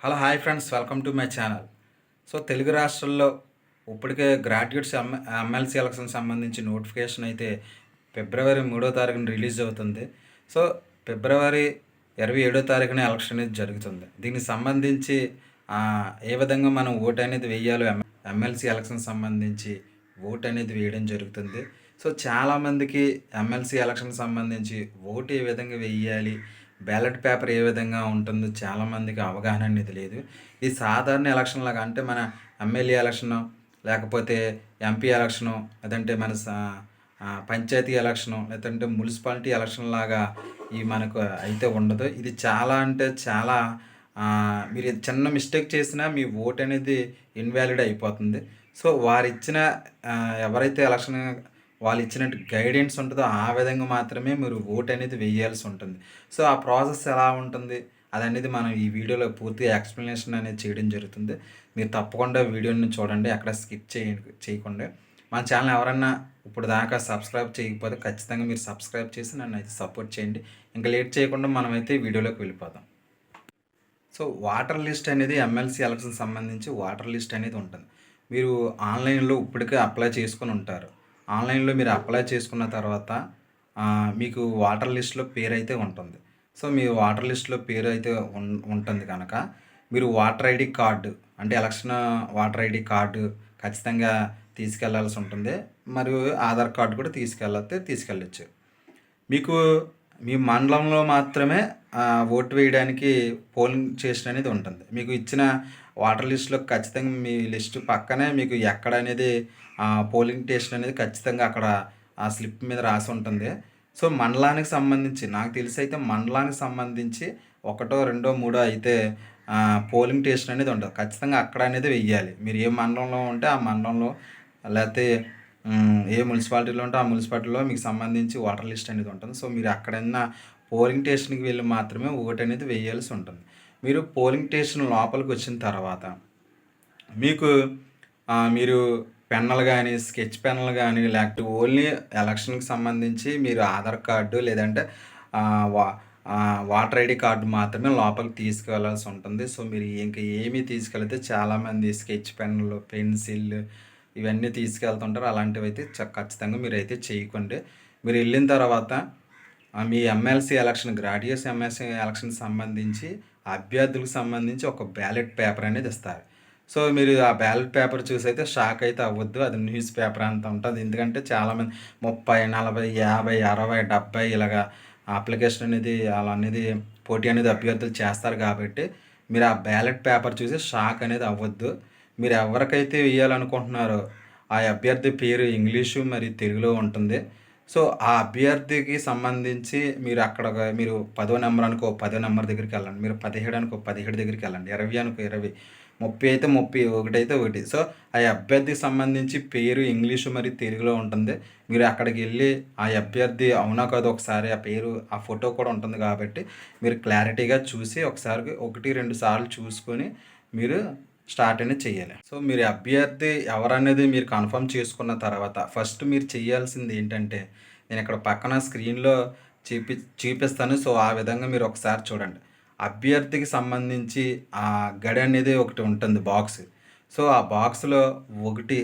Hello hi friends, welcome to my channel. So Telugu రాష్ట్రాల్లో ఇప్పటికే graduates MLC election సంబంధించి notification అయితే ఫిబ్రవరి 3వ తారీఖున రిలీజ్ అవుతుంది. సో ఫిబ్రవరి 27వ తారీఖున ఎలక్షన్ అనేది జరుగుతుంది. దీనికి సంబంధించి ఏ విధంగా మనం ఓటు అనేది వేయాలో ఎమ్మెల్సీ ఎలక్షన్ సంబంధించి ఓటు అనేది వేయడం జరుగుతుంది. సో చాలామందికి ఎమ్మెల్సీ ఎలక్షన్ సంబంధించి ఓటు ఏ విధంగా వేయాలి, బ్యాలెట్ పేపర్ ఏ విధంగా ఉంటుందో చాలామందికి అవగాహన అనేది లేదు. ఇది సాధారణ ఎలక్షన్ లాగా, అంటే మన ఎమ్మెల్యే ఎలక్షను, లేకపోతే ఎంపీ ఎలక్షను, లేదంటే మన పంచాయతీ ఎలక్షను, లేదంటే మున్సిపాలిటీ ఎలక్షన్ లాగా ఇవి మనకు అయితే ఉండదు. ఇది చాలా అంటే చాలా మీరు చిన్న మిస్టేక్ చేసినా మీ ఓట్ అనేది ఇన్వాలిడ్ అయిపోతుంది. సో వారిచ్చిన ఎవరైతే ఎలక్షన్ వాళ్ళు ఇచ్చినట్టు గైడెన్స్ ఉంటుందో ఆ విధంగా మాత్రమే మీరు ఓట్ అనేది వేయాల్సి ఉంటుంది. సో ఆ ప్రాసెస్ ఎలా ఉంటుంది అదనేది మనం ఈ వీడియోలో పూర్తిగా ఎక్స్ప్లెనేషన్ అనేది చేయడం జరుగుతుంది. మీరు తప్పకుండా వీడియోని చూడండి, ఎక్కడ స్కిప్ చేయకుండా. మన ఛానల్ ఎవరన్నా ఇప్పుడు దాకా సబ్స్క్రైబ్ చేయకపోతే ఖచ్చితంగా మీరు సబ్స్క్రైబ్ చేసి నన్ను అయితే సపోర్ట్ చేయండి. ఇంకా లేట్ చేయకుండా మనమైతే వీడియోలోకి వెళ్ళిపోదాం. సో వాటర్ లిస్ట్ అనేది ఎమ్మెల్సీ ఎలక్షన్ సంబంధించి వాటర్ లిస్ట్ అనేది ఉంటుంది. మీరు ఆన్లైన్లో ఇప్పటికే అప్లై చేసుకొని ఉంటారు. ఆన్లైన్లో మీరు అప్లై చేసుకున్న తర్వాత మీకు వాటర్ లిస్ట్లో పేరు అయితే ఉంటుంది. సో మీ వాటర్ లిస్ట్లో పేరు అయితే ఉంటుంది కనుక మీరు వాటర్ ఐడి కార్డు, అంటే ఎలక్షన్ వాటర్ ఐడి కార్డు ఖచ్చితంగా తీసుకెళ్లాల్సి ఉంటుంది. మరియు ఆధార్ కార్డు కూడా తీసుకెళ్ళచ్చు. మీకు మీ మండలంలో మాత్రమే ఓటు వేయడానికి పోలింగ్ స్టేషన్ అనేది ఉంటుంది. మీకు ఇచ్చిన వాటర్ లిస్టులో ఖచ్చితంగా మీ లిస్టు పక్కనే మీకు ఎక్కడ అనేది పోలింగ్ స్టేషన్ అనేది ఖచ్చితంగా అక్కడ ఆ స్లిప్ మీద రాసి ఉంటుంది. సో మండలానికి సంబంధించి నాకు తెలిసి అయితే మండలానికి సంబంధించి ఒకటో రెండో మూడో అయితే పోలింగ్ స్టేషన్ అనేది ఉంటుంది. ఖచ్చితంగా అక్కడ అనేది వెయ్యాలి. మీరు ఏ మండలంలో ఉంటే ఆ మండలంలో, లేకపోతే ఏ మున్సిపాలిటీలో ఉంటే ఆ మున్సిపాలిటీలో మీకు సంబంధించి వాటర్ లిస్ట్ అనేది ఉంటుంది. సో మీరు అక్కడన్నా పోలింగ్ స్టేషన్కి వెళ్ళి మాత్రమే ఓటు అనేది వేయాల్సి ఉంటుంది. మీరు పోలింగ్ స్టేషన్ లోపలికి వచ్చిన తర్వాత మీకు మీరు పెన్నులు కానీ, స్కెచ్ పెన్నులు కానీ, లేకపోతే ఓన్లీ ఎలక్షన్కి సంబంధించి మీరు ఆధార్ కార్డు లేదంటే వాటర్ ఐడి కార్డు మాత్రమే లోపలికి తీసుకువెళ్ళాల్సి ఉంటుంది. సో మీరు ఇంకా ఏమీ తీసుకెళ్తే చాలామంది స్కెచ్ పెన్నులు, పెన్సిల్ ఇవన్నీ తీసుకెళ్తుంటారు. అలాంటివి అయితే ఖచ్చితంగా మీరు అయితే చేయకండి. మీరు వెళ్ళిన తర్వాత మీ MLC election, graduates MLC election సంబంధించి అభ్యర్థులకు సంబంధించి ఒక బ్యాలెట్ పేపర్ అనేది ఇస్తారు. సో మీరు ఆ బ్యాలెట్ పేపర్ చూసి అయితే షాక్ అయితే అవ్వద్దు. అది న్యూస్ పేపర్ అంత ఉంటుంది. ఎందుకంటే చాలామంది 30, 40, 50, 60, 70 ఇలాగా అప్లికేషన్ అనేది అలా అనేది పోటీ అనేది అభ్యర్థులు చేస్తారు. కాబట్టి మీరు ఆ బ్యాలెట్ పేపర్ చూసి షాక్ అనేది అవ్వద్దు. మీరు ఎవరికైతే వేయాలనుకుంటున్నారో ఆ అభ్యర్థి పేరు ఇంగ్లీషు మరియు తెలుగులో ఉంటుంది. సో ఆ అభ్యర్థికి సంబంధించి మీరు అక్కడ మీరు 10వ నెంబర్ అనుకో 10వ నెంబర్ దగ్గరికి వెళ్ళండి, మీరు 17 అనుకో 17 దగ్గరికి వెళ్ళండి, 20 అనుకో 20, 30 అయితే 30, 1 అయితే 1. సో ఆ అభ్యర్థికి సంబంధించి పేరు ఇంగ్లీషు మరియు తెలుగులో ఉంటుంది. మీరు అక్కడికి వెళ్ళి ఆ అభ్యర్థి అవునా కాదు ఒకసారి ఆ పేరు ఆ ఫోటో కూడా ఉంటుంది కాబట్టి మీరు క్లారిటీగా చూసి ఒకసారి 1, 2 సార్లు చూసుకొని మీరు స్టార్ట్ అనేది చేయాలి. సో మీరు అభ్యర్థి ఎవరనేది మీరు కన్ఫర్మ్ చేసుకున్న తర్వాత ఫస్ట్ మీరు చేయాల్సింది ఏంటంటే, నేను ఇక్కడ పక్కన స్క్రీన్లో చూపిస్తాను. సో ఆ విధంగా మీరు ఒకసారి చూడండి. అభ్యర్థికి సంబంధించి ఆ గడి అనేది ఒకటి ఉంటుంది, బాక్స్. సో ఆ బాక్స్లో 1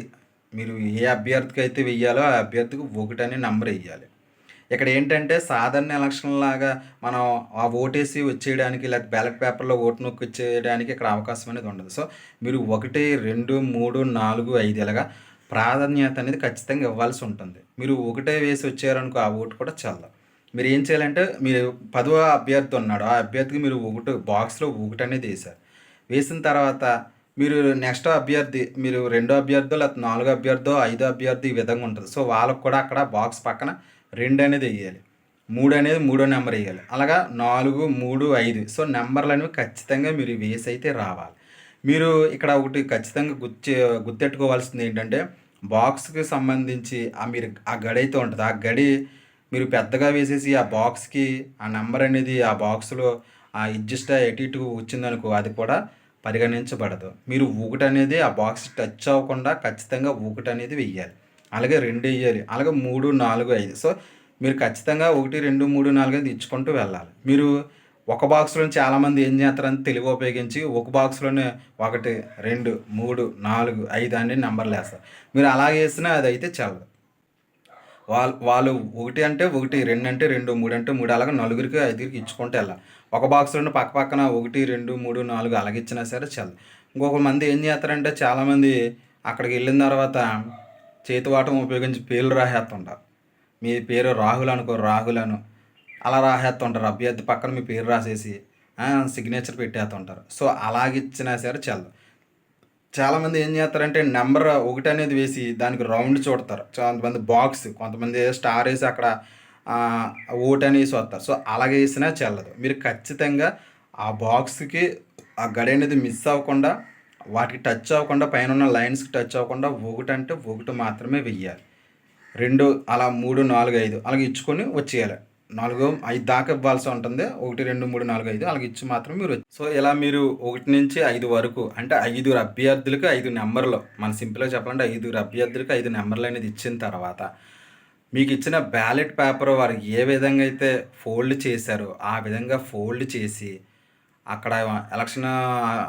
మీరు ఏ అభ్యర్థికి అయితే వెయ్యాలో ఆ అభ్యర్థికి 1 అనే నెంబర్ వేయాలి. ఇక్కడ ఏంటంటే సాధారణ ఎలక్షన్ లాగా మనం ఆ ఓటేసి వచ్చేయడానికి, లేకపోతే బ్యాలెట్ పేపర్లో ఓటు నొక్కి వచ్చేయడానికి ఇక్కడ అవకాశం అనేది ఉండదు. సో మీరు 1, 2, 3, 4, 5 ఇలాగా ప్రాధాన్యత అనేది ఖచ్చితంగా ఇవ్వాల్సి ఉంటుంది. మీరు ఒకటే వేసి వచ్చారనుకో ఆ ఓటు కూడా చల్లదు. మీరు ఏం చేయాలంటే, మీరు 10వ అభ్యర్థి ఉన్నాడు, ఆ అభ్యర్థికి మీరు బాక్స్లో 1 అనేది వేశారు. వేసిన తర్వాత మీరు నెక్స్ట్ అభ్యర్థి, మీరు రెండో అభ్యర్థో లేకపోతే 4వ అభ్యర్థో 5వ అభ్యర్థి ఈ విధంగా ఉంటుంది. సో వాళ్ళకు కూడా అక్కడ బాక్స్ పక్కన 2 అనేది వేయాలి, 3 అనేది 3వ నెంబర్ వేయాలి. అలాగా 4, 3, 5. సో నెంబర్లు అనేవి ఖచ్చితంగా మీరు వేసి అయితే రావాలి. మీరు ఇక్కడ ఒకటి ఖచ్చితంగా గుర్తెట్టుకోవాల్సింది ఏంటంటే, బాక్స్కి సంబంధించి మీరు ఆ గడి అయితే ఉంటుంది, ఆ గడి మీరు పెద్దగా వేసేసి ఆ బాక్స్కి ఆ నెంబర్ అనేది ఆ బాక్స్లో అడ్జస్ట్ ఎటు ఇటు వచ్చిందనుకో అది కూడా పరిగణించబడదు. మీరు 1 అనేది ఆ బాక్స్ టచ్ అవ్వకుండా ఖచ్చితంగా 1 అనేది వెయ్యాలి. అలాగే 2 వేయాలి, అలాగే 3, 4, 5. సో మీరు ఖచ్చితంగా 1, 2, 3, 4 అనేది ఇచ్చుకుంటూ వెళ్ళాలి. మీరు ఒక బాక్స్‌లోని చాలామంది ఏం చేస్తారంటే తెలివి ఉపయోగించి ఒక బాక్స్‌లోనే 1, 2, 3, 4, 5 అని నంబర్‌లేస్తారు. మీరు అలాగేసినా అదైతే చెల్లదు. వాళ్ళు 1 అంటే 1, 2 అంటే 2, 3 అంటే 3 అలాగా నలుగురికి, ఐదుగురికి ఇచ్చుకుంటూ ఎళ్ళాలి. ఒక బాక్స్‌లోనే పక్కన 1, 2, 3, 4 అలాగిచ్చినా సరే చెల్లదు. ఇంకొక మంది ఏం చేస్తారంటే చాలామంది అక్కడికెళ్ళిన తర్వాత చేతివాటం ఉపయోగించి పేర్లు రాసేస్తుంటారు. మీ పేరు రాహుల్ అనుకో రాహుల్ అలా రాసేస్తుంటారు. అభ్యర్థి పక్కన మీ పేరు రాసేసి సిగ్నేచర్ పెట్టేస్తుంటారు. సో, అలాగిచ్చినా సరే చెల్లదు. చాలామంది ఏం చేస్తారంటే నంబర్ 1 అనేది వేసి దానికి రౌండ్ చుడతారు. కొంతమంది బాక్స్, కొంతమంది స్టార్ ఏసి అక్కడ ఓటనేసి వస్తారు. సో, అలాగేసినా చెల్లదు. మీరు ఖచ్చితంగా ఆ బాక్స్‌కి ఆ గడి అనేది మిస్ అవ్వకుండా, వాటికి టచ్ అవ్వకుండా పైనున్న లైన్స్‌కి టచ్ అవ్వకుండా 1 అంటే 1 మాత్రమే వెయ్యాలి. 2 అలా 3, 4, 5 అలాగ ఇచ్చుకొని వచ్చేయాలి. 4, 5 దాకా ఇవ్వాల్సి ఉంటుంది. 1, 2, 3, 4, 5 అలాగ ఇచ్చి మాత్రం మీరు సో, ఇలా మీరు 1-5 వరకు అంటే 5 అభ్యర్థులకి 5 నంబర్‌లు మన సింపుల్‌గా చెప్పాలంటే 5 అభ్యర్థులకి 5 నంబర్‌లనేది ఇచ్చిన తర్వాత, మీకిచ్చిన బ్యాలెట్ పేపర్ వారు ఏ విధంగా అయితే ఫోల్డ్ చేశారో, ఆ విధంగా ఫోల్డ్ చేసి అక్కడ ఎలక్షన్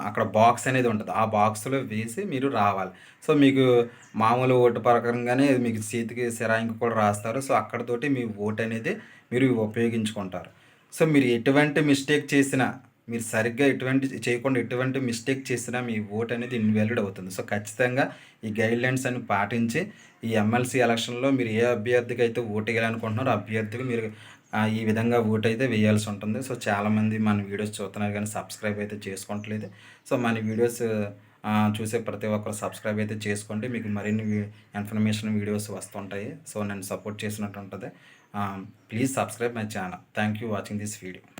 అక్కడ బాక్స్ అనేది ఉంటది. ఆ బాక్స్‌లో వేసి మీరు రావాలి. సో, మీకు మామూలు ఓటు ప్రకారంగానే మీకు చేతికి సిరాయింకి కూడా రాస్తారు. సో, అక్కడితోటి మీ ఓటనేది మీరు ఉపయోగించుకుంటారు. సో, మీరు ఎటువంటి మిస్టేక్ చేసినా, మీరు సరిగ్గా ఎటువంటి చేయకుండా ఎటువంటి మిస్టేక్ చేసినా మీ ఓటనేది ఇన్వాలిడ్ అవుతుంది. సో, ఖచ్చితంగా ఈ గైడ్‌లైన్స్ అన్ని పాటించి ఈ ఎమ్మెల్సీ ఎలక్షన్‌లో మీరు ఏ అభ్యర్థికైతే ఓటేయాలనుకుంటున్నారో ఆ అభ్యర్థికి మీరు ఈ విధంగా ఓటైతే వేయాల్సి ఉంటుంది. సో, చాలామంది మన వీడియోస్ చూస్తున్నారు కానీ సబ్స్క్రైబ్ అయితే చేసుకోవట్లేదు. సో, మన వీడియోస్ చూసే ప్రతి ఒక్కరు సబ్స్క్రైబ్ అయితే చేసుకోండి. మీకు మరిన్ని ఇన్ఫర్మేషన్ వీడియోస్ వస్తుంటాయి. సో, నన్ను సపోర్ట్ చేసినట్టు ఉంటది. Please subscribe my channel. Thank you watching this video.